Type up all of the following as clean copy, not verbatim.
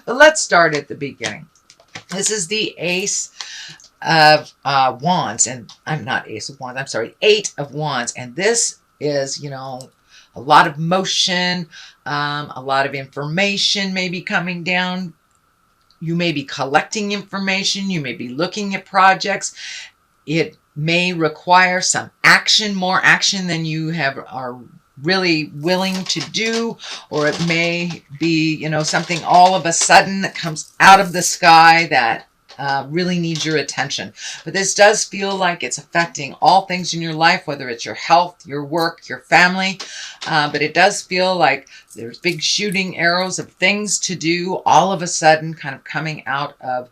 But let's start at the beginning. This is the Ace of Wands, and I'm not Ace of Wands, I'm sorry, Eight of Wands. And this is, a lot of motion, a lot of information may be coming down. You may be collecting information. You may be looking at projects. It may require some action, more action than you are really willing to do, or it may be, something all of a sudden that comes out of the sky that really needs your attention. But this does feel like it's affecting all things in your life, whether it's your health, your work, your family. But it does feel like there's big shooting arrows of things to do all of a sudden kind of coming out of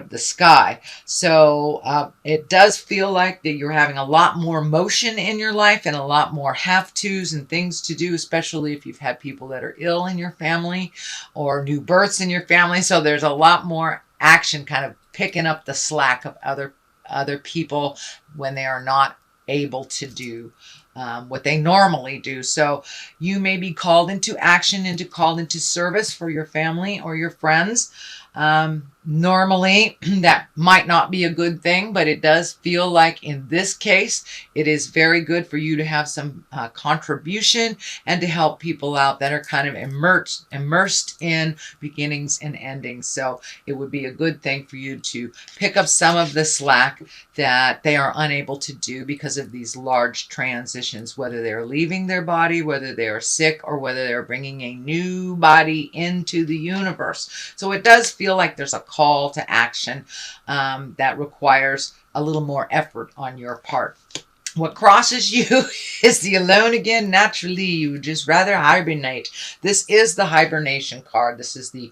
the sky. So it does feel like that you're having a lot more motion in your life and a lot more have-tos and things to do, especially if you've had people that are ill in your family or new births in your family. So there's a lot more action kind of picking up the slack of other people when they are not able to do what they normally do. So you may be called into action, called into service for your family or your friends. Normally that might not be a good thing, but it does feel like in this case, it is very good for you to have some contribution and to help people out that are kind of immersed in beginnings and endings. So it would be a good thing for you to pick up some of the slack that they are unable to do because of these large transitions, whether they're leaving their body, whether they are sick, or whether they're bringing a new body into the universe. So it does feel like there's a call to action that requires a little more effort on your part. What crosses you is the alone again. Naturally, you would just rather hibernate. This is the hibernation card. This is the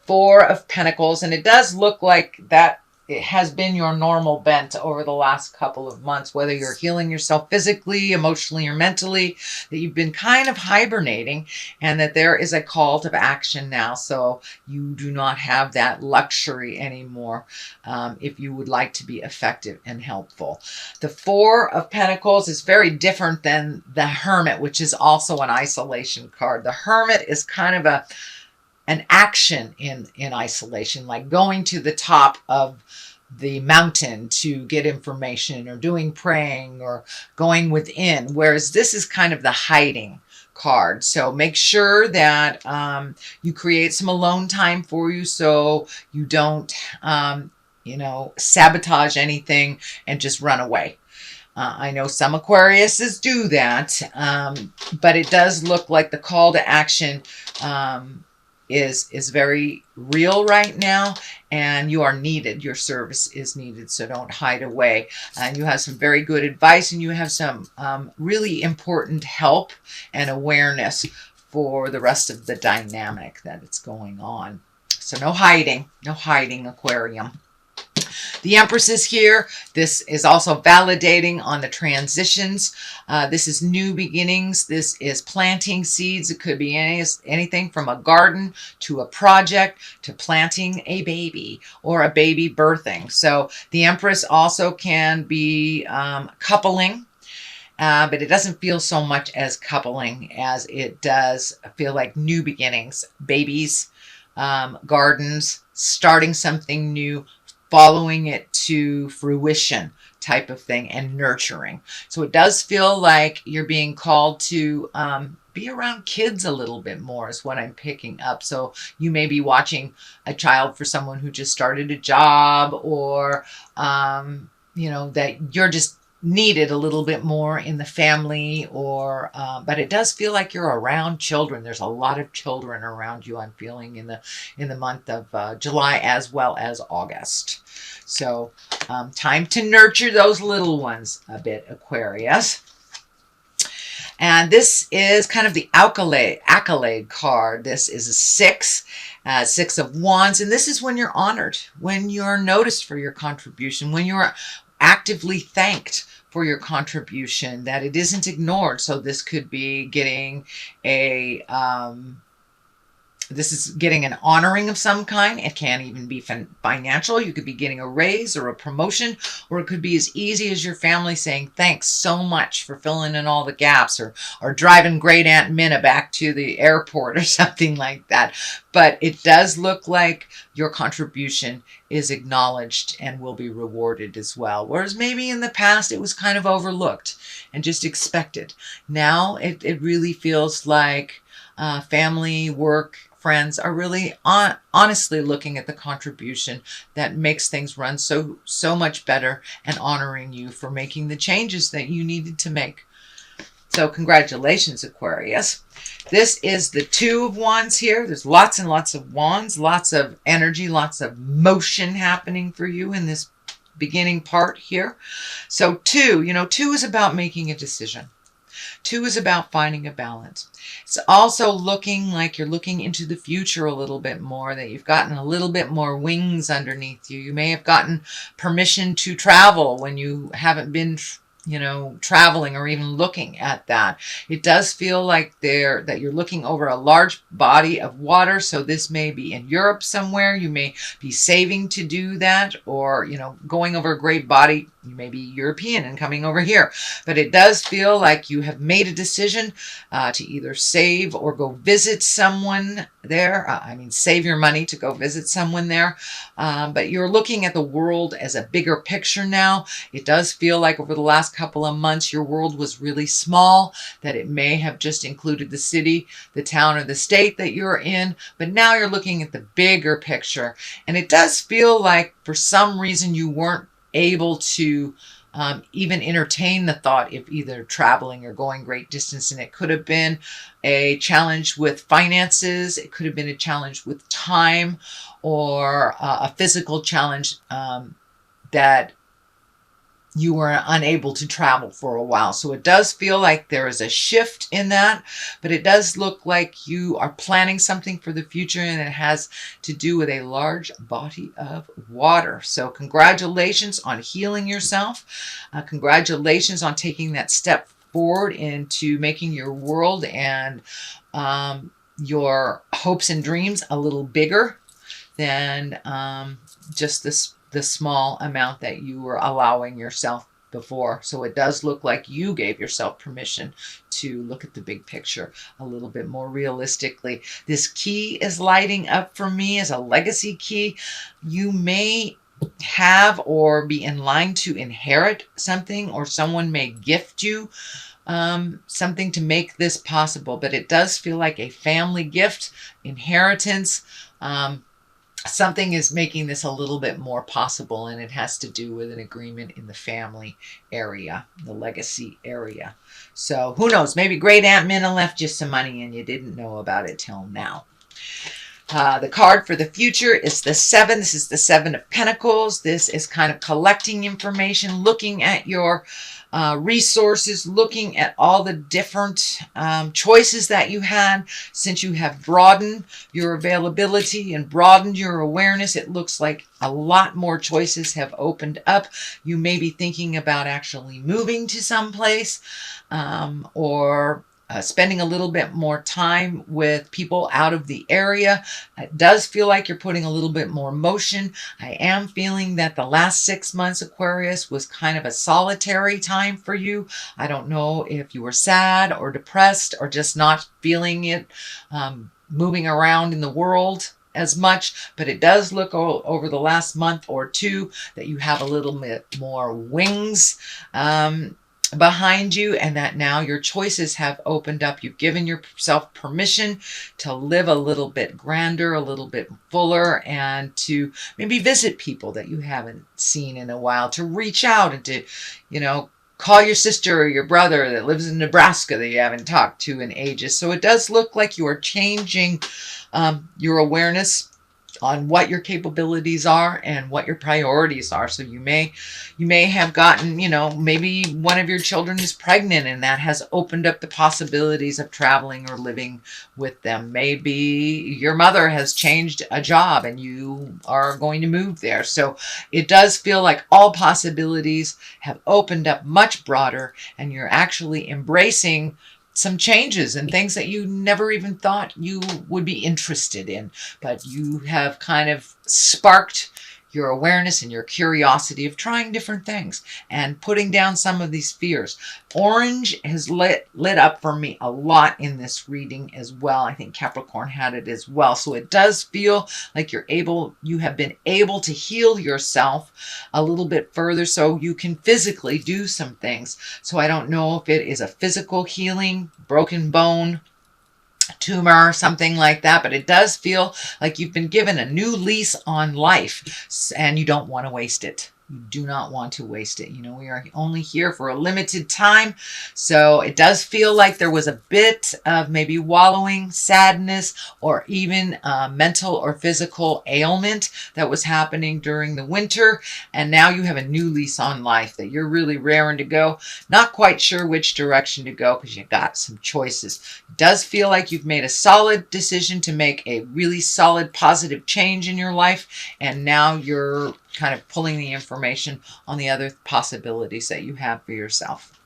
Four of Pentacles, and it does look like that it has been your normal bent over the last couple of months, whether you're healing yourself physically, emotionally, or mentally, that you've been kind of hibernating, and that there is a call to action now. So you do not have that luxury anymore if you would like to be effective and helpful. The Four of Pentacles is very different than the Hermit, which is also an isolation card. The Hermit is kind of an action in isolation, like going to the top of the mountain to get information, or doing praying, or going within, whereas this is kind of the hiding card. So make sure that you create some alone time for you, so you don't sabotage anything and just run away. I know some Aquariuses do that, but it does look like the call to action is very real right now, and you are needed. Your service is needed, so don't hide away. And you have some very good advice, and you have some really important help and awareness for the rest of the dynamic that it's going on. So no hiding, Aquarium. The Empress is here. This is also validating on the transitions. This is new beginnings. This is planting seeds. It could be anything from a garden to a project to planting a baby or a baby birthing. So the Empress also can be coupling. But it doesn't feel so much as coupling as it does feel like new beginnings, babies, gardens, starting something new, following it to fruition type of thing, and nurturing. So it does feel like you're being called to be around kids a little bit more is what I'm picking up. So you may be watching a child for someone who just started a job, or, that you're just needed a little bit more in the family, or but it does feel like you're around children. There's a lot of children around you, I'm feeling, in the month of July as well as August. So time to nurture those little ones a bit, Aquarius. And this is kind of the accolade card. This is a Six of Wands, and this is when you're honored, when you're noticed for your contribution, when you're actively thanked for your contribution, that it isn't ignored. So this could be getting a This is getting an honoring of some kind. It can't even be financial. You could be getting a raise or a promotion, or it could be as easy as your family saying, thanks so much for filling in all the gaps, or driving great Aunt Minna back to the airport or something like that. But it does look like your contribution is acknowledged and will be rewarded as well. Whereas maybe in the past it was kind of overlooked and just expected. Now it really feels like family, work, friends are really honestly looking at the contribution that makes things run so much better and honoring you for making the changes that you needed to make. So congratulations, Aquarius. This is the Two of Wands here. There's lots and lots of wands, lots of energy, lots of motion happening for you in this beginning part here. So two is about making a decision. Two is about finding a balance. It's also looking like you're looking into the future a little bit more, that you've gotten a little bit more wings underneath you. You may have gotten permission to travel when you haven't been traveling or even looking at that. It does feel like that you're looking over a large body of water. So this may be in Europe somewhere. You may be saving to do that, or, going over a great body. You may be European and coming over here, but it does feel like you have made a decision to either save or go visit someone there. Save your money to go visit someone there. But you're looking at the world as a bigger picture now. It does feel like over the last couple of months, your world was really small, that it may have just included the city, the town, or the state that you're in. But now you're looking at the bigger picture. And it does feel like for some reason you weren't able to even entertain the thought of either traveling or going great distance. And it could have been a challenge with finances. It could have been a challenge with time, or a physical challenge that you were unable to travel for a while. So it does feel like there is a shift in that, but it does look like you are planning something for the future, and it has to do with a large body of water. So congratulations on healing yourself. Congratulations on taking that step forward into making your world and your hopes and dreams a little bigger than just the small amount that you were allowing yourself before. So it does look like you gave yourself permission to look at the big picture a little bit more realistically. This key is lighting up for me as a legacy key. You may have or be in line to inherit something, or someone may gift you something to make this possible. But it does feel like a family gift, inheritance. Something is making this a little bit more possible, and it has to do with an agreement in the family area, the legacy area. So who knows? Maybe great Aunt Minna left you some money and you didn't know about it till now. The card for the future is the 7. This is the 7 of Pentacles. This is kind of collecting information, looking at your resources, looking at all the different choices that you had. Since you have broadened your availability and broadened your awareness, it looks like a lot more choices have opened up. You may be thinking about actually moving to someplace, or spending a little bit more time with people out of the area. It does feel like you're putting a little bit more motion. I am feeling that the last 6 months, Aquarius, was kind of a solitary time for you. I don't know if you were sad or depressed or just not feeling it, moving around in the world as much, but it does look over the last month or two that you have a little bit more wings behind you, and that now your choices have opened up. You've given yourself permission to live a little bit grander, a little bit fuller, and to maybe visit people that you haven't seen in a while, to reach out and to, call your sister or your brother that lives in Nebraska that you haven't talked to in ages. So it does look like you are changing your awareness on what your capabilities are and what your priorities are. So you may have gotten, maybe one of your children is pregnant, and that has opened up the possibilities of traveling or living with them. Maybe your mother has changed a job and you are going to move there. So it does feel like all possibilities have opened up much broader, and you're actually embracing some changes and things that you never even thought you would be interested in, but you have kind of sparked your awareness and your curiosity of trying different things and putting down some of these fears. Orange has lit up for me a lot in this reading as well. I think Capricorn had it as well. So it does feel like you have been able to heal yourself a little bit further so you can physically do some things. So I don't know if it is a physical healing, broken bone, tumor, something like that, but it does feel like you've been given a new lease on life and you don't want to waste it. You do not want to waste it. You know, we are only here for a limited time. So it does feel like there was a bit of maybe wallowing, sadness, or even mental or physical ailment that was happening during the winter. And now you have a new lease on life that you're really raring to go. Not quite sure which direction to go because you got some choices. It does feel like you've made a solid decision to make a really solid, positive change in your life. And now you're kind of pulling the information on the other possibilities that you have for yourself.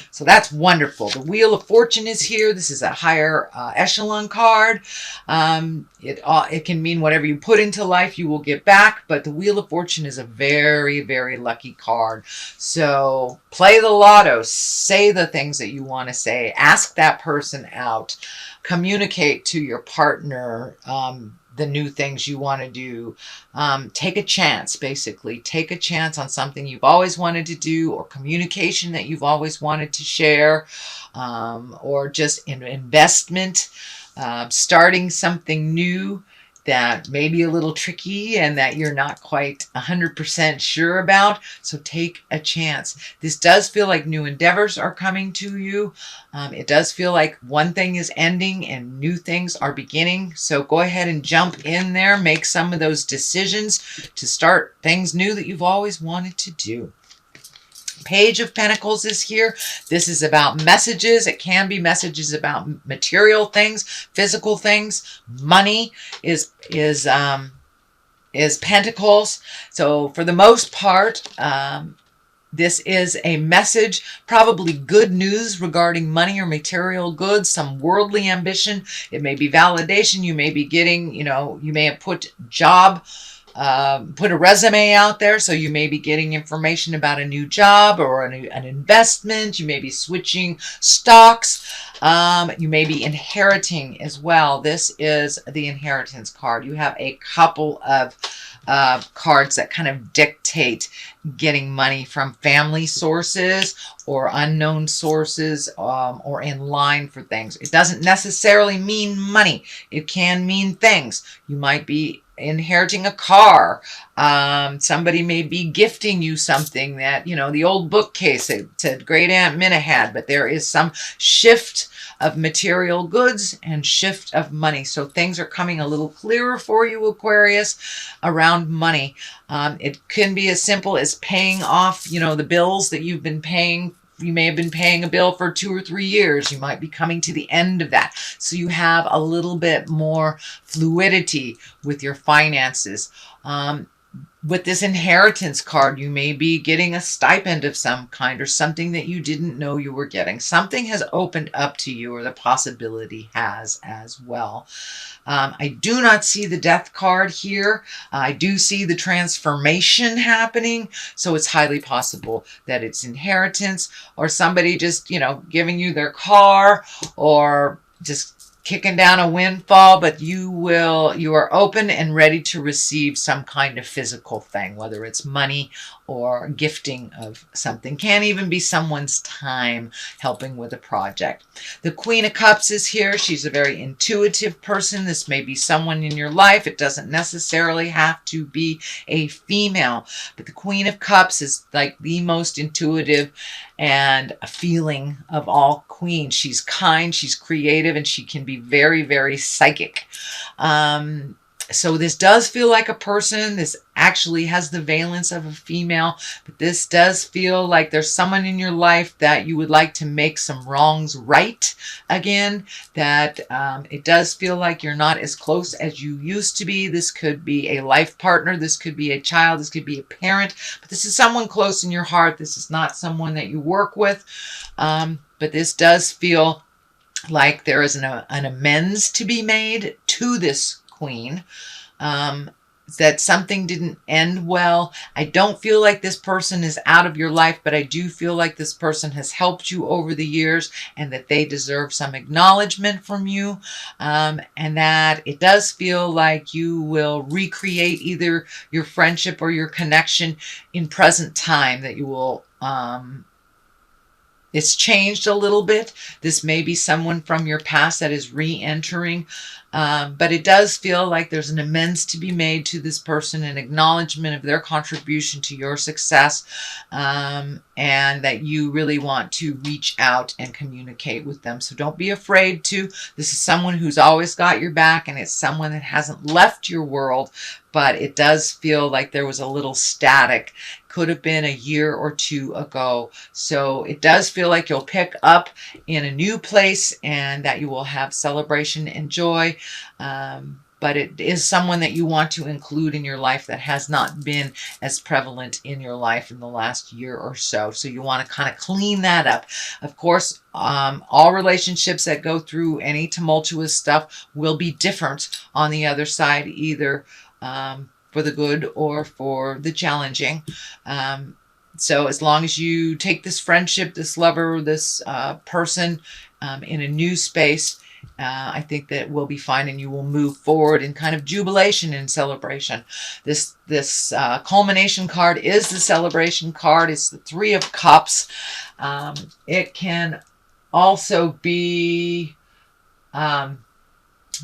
So that's wonderful. The Wheel of Fortune is here. This is a higher echelon card. It can mean whatever you put into life, you will get back. But the Wheel of Fortune is a very, very lucky card. So play the lotto. Say the things that you want to say. Ask that person out. Communicate to your partner the new things you want to do. Take a chance, basically. Take a chance on something you've always wanted to do, or communication that you've always wanted to share, or just an investment, starting something new that may be a little tricky and that you're not quite 100% sure about. So take a chance. This does feel like new endeavors are coming to you. It does feel like one thing is ending and new things are beginning. So go ahead and jump in there. Make some of those decisions to start things new that you've always wanted to do. Page of Pentacles is here. This is about messages. It can be messages about material things, physical things. Money is Pentacles. So for the most part, this is a message, probably good news regarding money or material goods, some worldly ambition. It may be validation. You may be getting, you may have put a resume out there, so you may be getting information about a new job or an investment. You may be switching stocks. You may be inheriting as well. This is the inheritance card. You have a couple of cards that kind of dictate getting money from family sources or unknown sources, or in line for things. It doesn't necessarily mean money. It can mean things. You might be inheriting a car. Somebody may be gifting you something that, the old bookcase that said Great Aunt Minna had, but there is some shift of material goods and shift of money. So things are coming a little clearer for you, Aquarius, around money. It can be as simple as paying off, the bills that you've been paying. You may have been paying a bill for 2 or 3 years. You might be coming to the end of that. So you have a little bit more fluidity with your finances. With this inheritance card, you may be getting a stipend of some kind or something that you didn't know you were getting. Something has opened up to you, or the possibility has as well. I do not see the death card here. I do see the transformation happening. So it's highly possible that it's inheritance, or somebody just, giving you their car, or just kicking down a windfall, but you are open and ready to receive some kind of physical thing, whether it's money or gifting of something. Can even be someone's time helping with a project. The Queen of Cups is here. She's a very intuitive person. This may be someone in your life. It doesn't necessarily have to be a female, but the Queen of Cups is like the most intuitive and a feeling of all queens. She's kind, she's creative, and she can be very, very psychic. So this does feel like a person. This actually has the valence of a female, but this does feel like there's someone in your life that you would like to make some wrongs right again, that it does feel like you're not as close as you used to be. This could be a life partner. This could be a child. This could be a parent, but this is someone close in your heart. This is not someone that you work with, but this does feel like there is an amends to be made to this queen. That something didn't end well. I don't feel like this person is out of your life, but I do feel like this person has helped you over the years and that they deserve some acknowledgement from you. And that it does feel like you will recreate either your friendship or your connection in present time, that you will it's changed a little bit. This may be someone from your past that is re-entering, but it does feel like there's an amends to be made to this person, an acknowledgement of their contribution to your success, and that you really want to reach out and communicate with them. So don't be afraid to. This is someone who's always got your back, and it's someone that hasn't left your world, but it does feel like there was a little static. Could have been a year or two ago. So it does feel like you'll pick up in a new place and that you will have celebration and joy. But it is someone that you want to include in your life that has not been as prevalent in your life in the last year or so. So you want to kind of clean that up. Of course, all relationships that go through any tumultuous stuff will be different on the other side, either for the good or for the challenging. So as long as you take this friendship, this lover, this person in a new space, I think that we'll be fine, and you will move forward in kind of jubilation and celebration. This culmination card is the celebration card. It's the Three of Cups. It can also be, let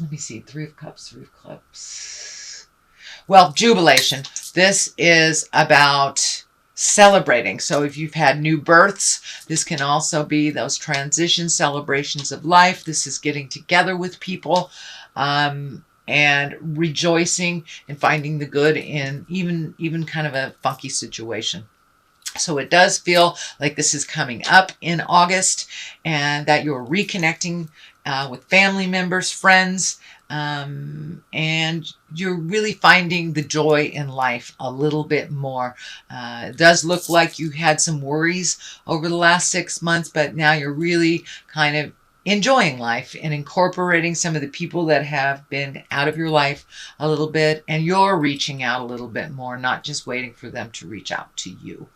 me see, Three of Cups, Three of Cups. Well, jubilation. This is about celebrating. So if you've had new births, this can also be those transition celebrations of life. This is getting together with people and rejoicing and finding the good in even kind of a funky situation. So it does feel like this is coming up in August, and that you're reconnecting with family members, friends, and you're really finding the joy in life a little bit more. It does look like you had some worries over the last 6 months, but now you're really kind of enjoying life and incorporating some of the people that have been out of your life a little bit, and you're reaching out a little bit more, not just waiting for them to reach out to you.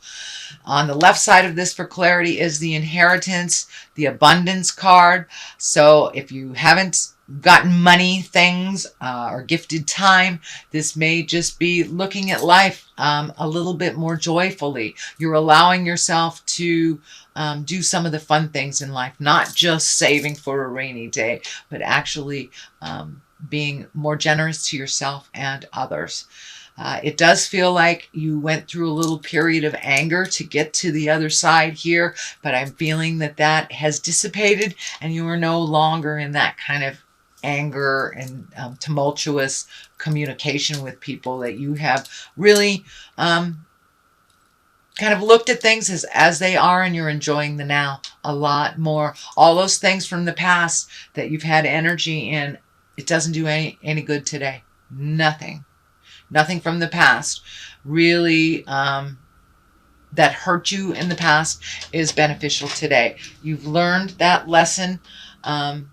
On the left side of this for clarity is the inheritance, the abundance card. So if you haven't gotten money, things, or gifted time, this may just be looking at life a little bit more joyfully. You're allowing yourself to do some of the fun things in life, not just saving for a rainy day, but actually being more generous to yourself and others. It does feel like you went through a little period of anger to get to the other side here, but I'm feeling that that has dissipated and you are no longer in that kind of anger and tumultuous communication with people, that you have really kind of looked at things as they are, and you're enjoying the now a lot more. All those things from the past that you've had energy in, it doesn't do any good today. Nothing from the past really that hurt you in the past is beneficial today. You've learned that lesson, and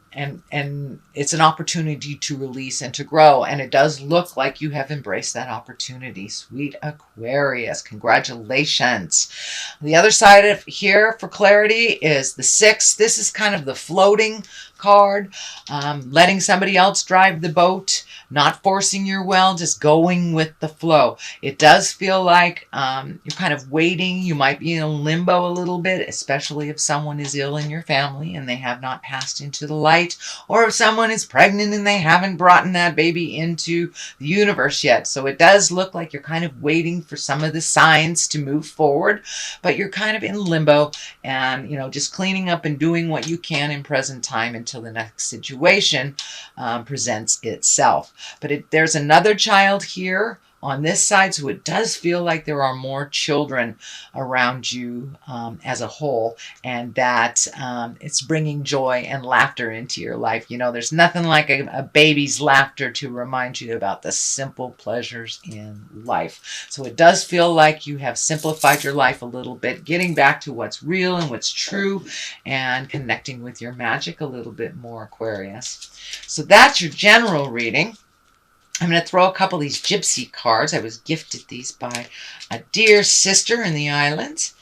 it's an opportunity to release and to grow. And it does look like you have embraced that opportunity. Sweet Aquarius, congratulations. The other side of here for clarity is the 6. This is kind of the floating card, letting somebody else drive the boat, not forcing your will, just going with the flow. It does feel like you're kind of waiting. You might be in a limbo a little bit, especially if someone is ill in your family and they have not passed into the light, or if someone is pregnant and they haven't brought that baby into the universe yet. So it does look like you're kind of waiting for some of the signs to move forward, but you're kind of in limbo and, just cleaning up and doing what you can in present time until the next situation presents itself. But there's another child here on this side. So it does feel like there are more children around you as a whole, and that it's bringing joy and laughter into your life. You know, there's nothing like a baby's laughter to remind you about the simple pleasures in life. So it does feel like you have simplified your life a little bit, getting back to what's real and what's true, and connecting with your magic a little bit more, Aquarius. So that's your general reading. I'm going to throw a couple of these gypsy cards. I was gifted these by a dear sister in the islands.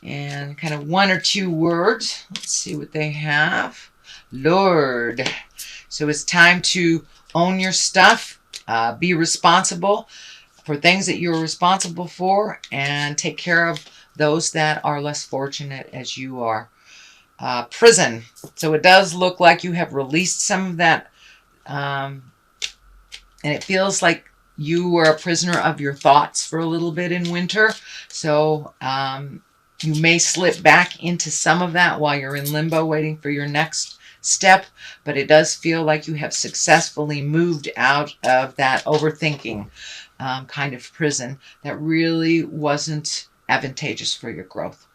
And kind of one or two words. Let's see what they have. Lord. So it's time to own your stuff. Be responsible for things that you're responsible for. And take care of those that are less fortunate as you are. Prison. So it does look like you have released some of that. And it feels like you were a prisoner of your thoughts for a little bit in winter. So you may slip back into some of that while you're in limbo waiting for your next step. But it does feel like you have successfully moved out of that overthinking kind of prison that really wasn't advantageous for your growth.